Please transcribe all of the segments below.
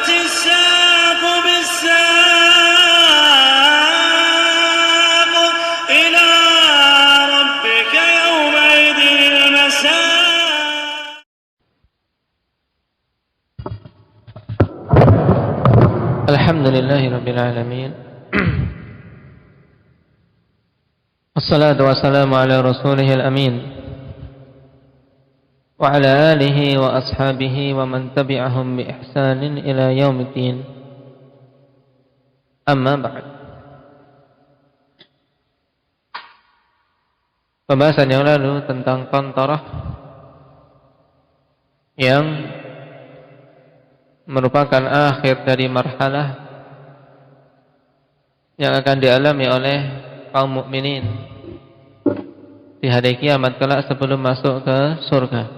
والتفت الساق بالساق إلى ربك يومئذ المساق. الحمد لله رب العالمين والصلاة والسلام على رسوله الأمين وعلى آله وأصحابه ومن تبعهم بإحسان إلى يوم الدين. أما بعد. Pembahasan yang lalu tentang qantarah yang merupakan akhir dari marhalah yang akan dialami oleh kaum mukminin di hari kiamat kelak sebelum masuk ke surga.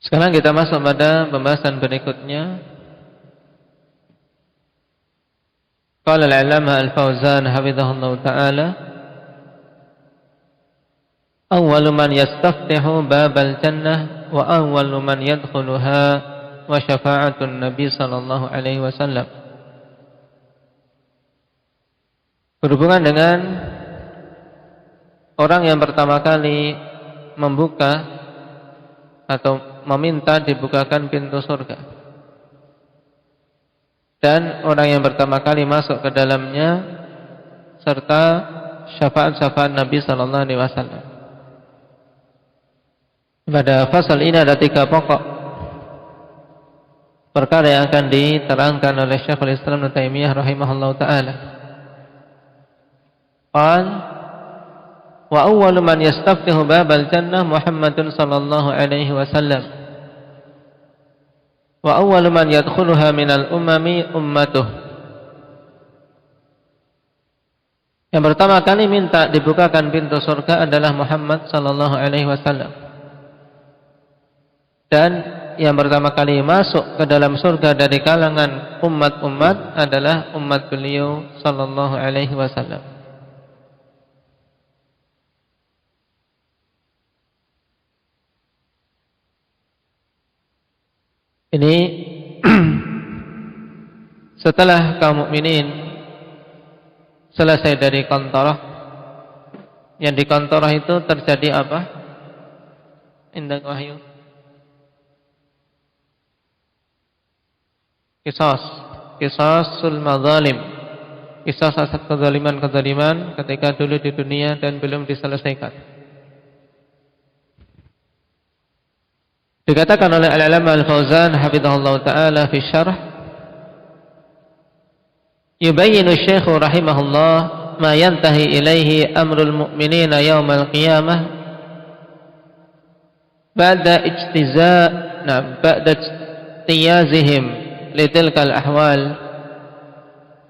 Sekarang kita masuk pada pembahasan berikutnya. Qala al-'allamah al-Fauzan hafizahullah ta'ala, awwalu man yastaftihu babal jannah wa awwalu man yadkhuluha wa syafa'atun nabi sallallahu alaihi wasallam. Berhubungan dengan orang yang pertama kali membuka atau meminta dibukakan pintu surga, dan orang yang pertama kali masuk ke dalamnya, serta syafaat-syafaat Nabi sallallahu alaihi wasallam. Pada fasal ini ada 3 pokok perkara yang akan diterangkan oleh Syekhul Islam Ibnu Taimiyah rahimahullahu taala. Qal wa awwalu man yastaftihu babal jannah Muhammadun sallallahu alaihi wasallam wa awwalu man yadkhuluha minal ummami ummatuh. Yang pertama kali minta dibukakan pintu surga adalah Muhammad sallallahu alaihi wasallam, dan yang pertama kali masuk ke dalam surga dari kalangan umat-umat adalah umat beliau sallallahu alaihi wasallam. Ini setelah kaum mukminin selesai dari qantarah. Yang di qantarah itu terjadi apa? Indah wahyu. Qisasul madzalim. Qisas kezaliman ketika dulu di dunia dan belum diselesaikan. Dikatakan oleh al-'allamah al-Fauzan hafizahullah ta'ala fi syarh, yubayyinu syekh rahimahullah ma yantahi ilaihi amrul mu'minina yawmal qiyamah ba'da ijtiyazihim litilkal ahwal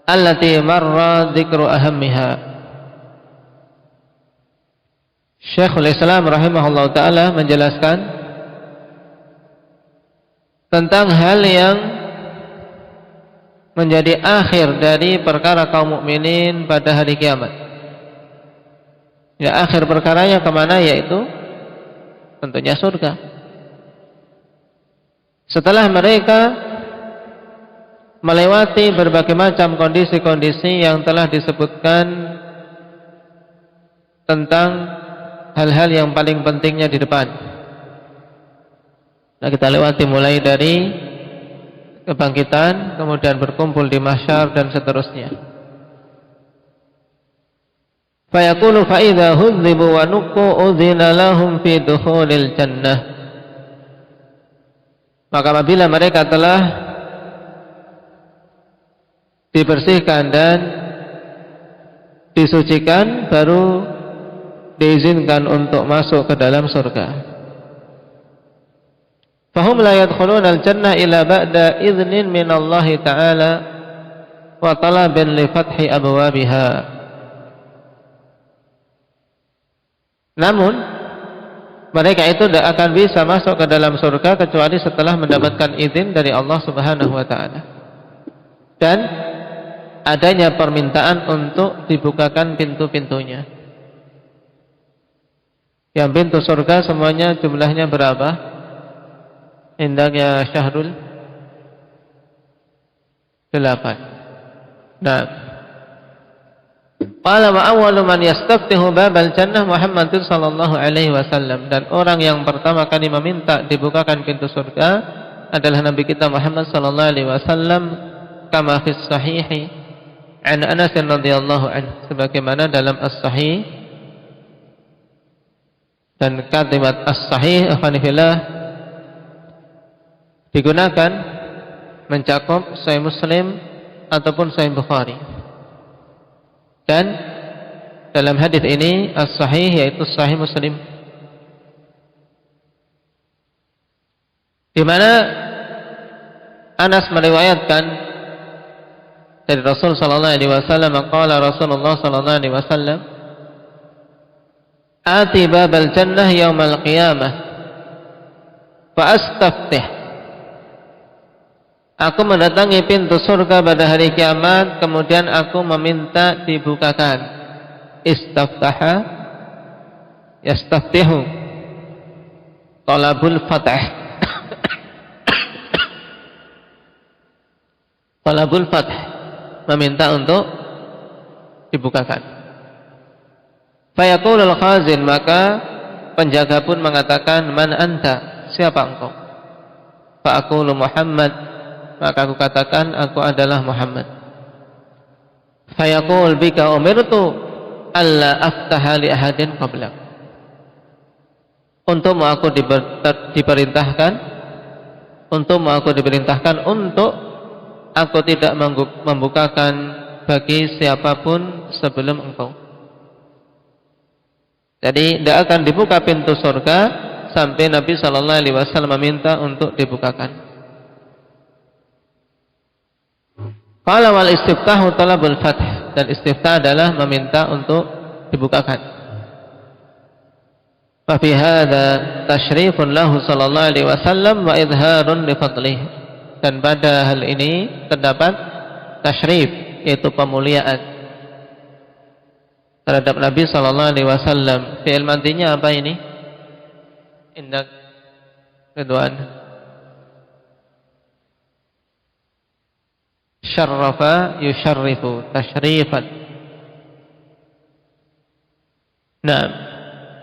allati marra dzikru ahammiha. Syekhul Islam rahimahullah ta'ala menjelaskan tentang hal yang menjadi akhir dari perkara kaum mukminin pada hari kiamat. Ya, akhir perkaranya kemana? Yaitu tentunya surga. Setelah mereka melewati berbagai macam kondisi-kondisi yang telah disebutkan tentang hal-hal yang paling pentingnya di depan. Nah, kita lewati mulai dari kebangkitan, kemudian berkumpul di mahsyar dan seterusnya. Fa yaqulu fa idza hudzibu wa nuqqu udzina lahum fi dukhulil jannah. Maka apabila mereka telah dibersihkan dan disucikan, baru diizinkan untuk masuk ke dalam surga. Fahum la yadkhuluna al-jannah illa ba'da idznin min Allah Ta'ala wa talabin li fathi abwabiha. Namun mereka itu tidak akan bisa masuk ke dalam surga kecuali setelah mendapatkan izin dari Allah Subhanahu wa taala. Dan adanya permintaan untuk dibukakan pintu-pintunya. Yang pintu surga semuanya jumlahnya berapa? Indahnya Syahrul 8. Nah, qala wa awwalu man yastaftihu babal jannah Muhammadun sallallahu alaihi wasallam, dan orang yang pertama kali meminta dibukakan pintu surga adalah Nabi kita Muhammad sallallahu alaihi wasallam, kama fis sahih an Anas radhiyallahu anhu, sebagaimana dalam as-sahih. Dan kalimat as-sahih afanillah digunakan mencakup Sahih Muslim ataupun Sahih Bukhari. Dan dalam hadis ini as-sahih yaitu Sahih Muslim, di mana Anas meriwayatkan dari Rasul sallallahu alaihi wasallam, qala Rasulullah sallallahu alaihi wasallam, ati babal jannah yaumal qiyamah fa astaftih. Aku mendatangi pintu surga pada hari kiamat, kemudian aku meminta dibukakan. Istaftaha yastaftihu, talabul fath. Talabul fath, meminta untuk dibukakan. Fayaqulul khazin, maka penjaga pun mengatakan, man anta, siapa engkau? Fa'aqulu Muhammad, maka aku katakan, aku adalah Muhammad. Fayaqul bika umirtu alla aftaha li ahadin qablak. Untukmu aku diperintahkan untuk aku tidak membukakan bagi siapapun sebelum engkau. Jadi tidak akan dibuka pintu surga sampai Nabi sallallahu alaihi wasallam meminta untuk dibukakan. Qala wal istiftahu talabul fath, dan istiftah adalah meminta untuk dibukakan. Fa fi hadza tasyrifun lahu sallallahu alaihi wasallam wa idharun li fadlihi, dan pada hal ini terdapat tasyrif, yaitu pemuliaan terhadap Nabi sallallahu alaihi wasallam. Fi'il madhinya apa ini? Indak Ridwan. Syarrafa yusyarrifu tasyrifan. Nah,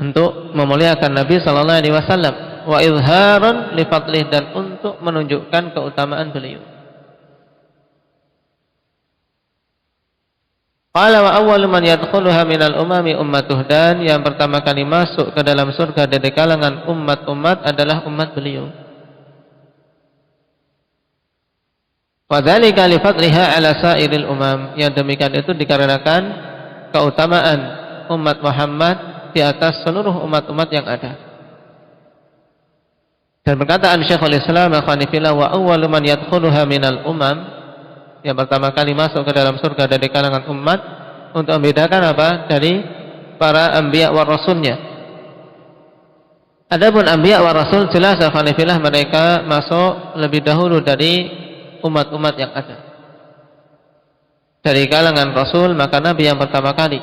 untuk memuliakan Nabi sallallahu alaihi wasallam, wa izharan li fadlih, dan untuk menunjukkan keutamaan beliau. Qala wa awwalu man yadkhuluha minal umami ummatuh, dan yang pertama kali masuk ke dalam surga dari kalangan umat-umat adalah umat beliau. Wadzalika li fadliha ala sairil umam, yang demikian itu dikarenakan keutamaan umat Muhammad di atas seluruh umat-umat yang ada. Dan perkataan Syekhul Islam akhwanifillah, wa awwalu man yadkhuluha minal umam, yang pertama kali masuk ke dalam surga dari kalangan umat, untuk membedakan apa? Dari para anbiya wa rasulnya. Adapun anbiya wa rasul, jelas akhwanifillah mereka masuk lebih dahulu dari umat-umat yang ada. Dari kalangan Rasul, maka Nabi yang pertama kali,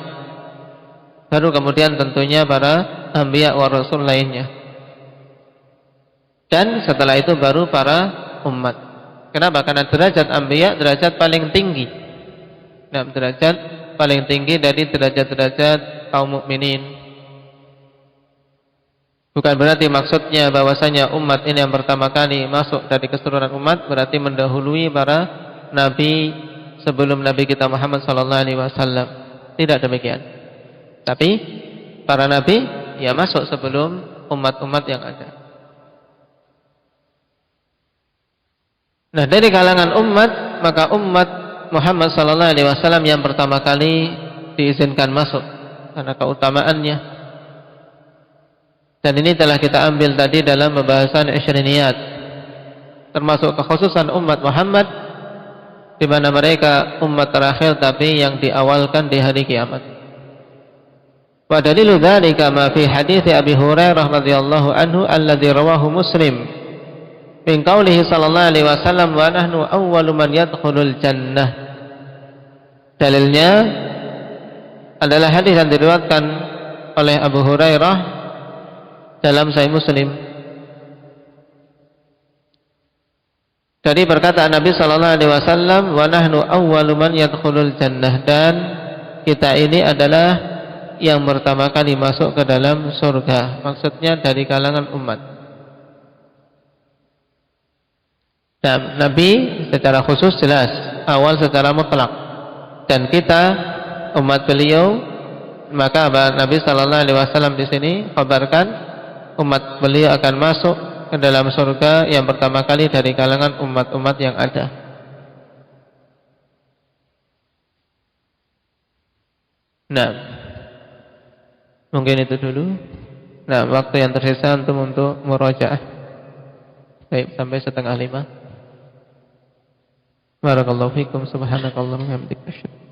baru kemudian tentunya para anbiya wa rasul lainnya, dan setelah itu baru para umat. Kenapa? Karena derajat anbiya derajat paling tinggi. Nah, derajat paling tinggi dari derajat-derajat kaum mukminin. Bukan berarti maksudnya bahwasanya umat ini yang pertama kali masuk dari keseluruhan umat berarti mendahului para nabi sebelum Nabi kita Muhammad sallallahu alaihi wasallam. Tidak demikian. Tapi para nabi ya masuk sebelum umat-umat yang ada. Nah, dari kalangan umat, maka umat Muhammad sallallahu alaihi wasallam yang pertama kali diizinkan masuk karena keutamaannya. Dan ini telah kita ambil tadi dalam pembahasan Ishriniyat, termasuk kekhususan umat Muhammad, di mana mereka umat terakhir tapi yang diawalkan di hari kiamat. Wa dalilu dzalika ma fi hadits Abi Hurairah radhiyallahu anhu alladzi rawahu Muslim min qaulihi sallallahu alaihi wasallam, wa nahnu awwalu man yadkhulul jannah. Dalilnya adalah hadis yang diriwayatkan oleh Abu Hurairah dalam Sahih Muslim, Jadi perkataan Nabi sallallahu alaihi wasallam, "Wa nahnu awwalu man yadkhulul jannah," dan kita ini adalah yang pertama kali masuk ke dalam surga. Maksudnya dari kalangan umat. Dan Nabi secara khusus jelas, awal secara mutlak. Dan kita umat beliau, maka Nabi sallallahu alaihi wasallam di sini kabarkan umat beliau akan masuk ke dalam surga yang pertama kali dari kalangan umat-umat yang ada. Nah, mungkin itu dulu. Nah, waktu yang tersisa untuk murajaah. Baik, sampai 4:30. Barakallahu fikum, subhanakallahumma wa bihamdika.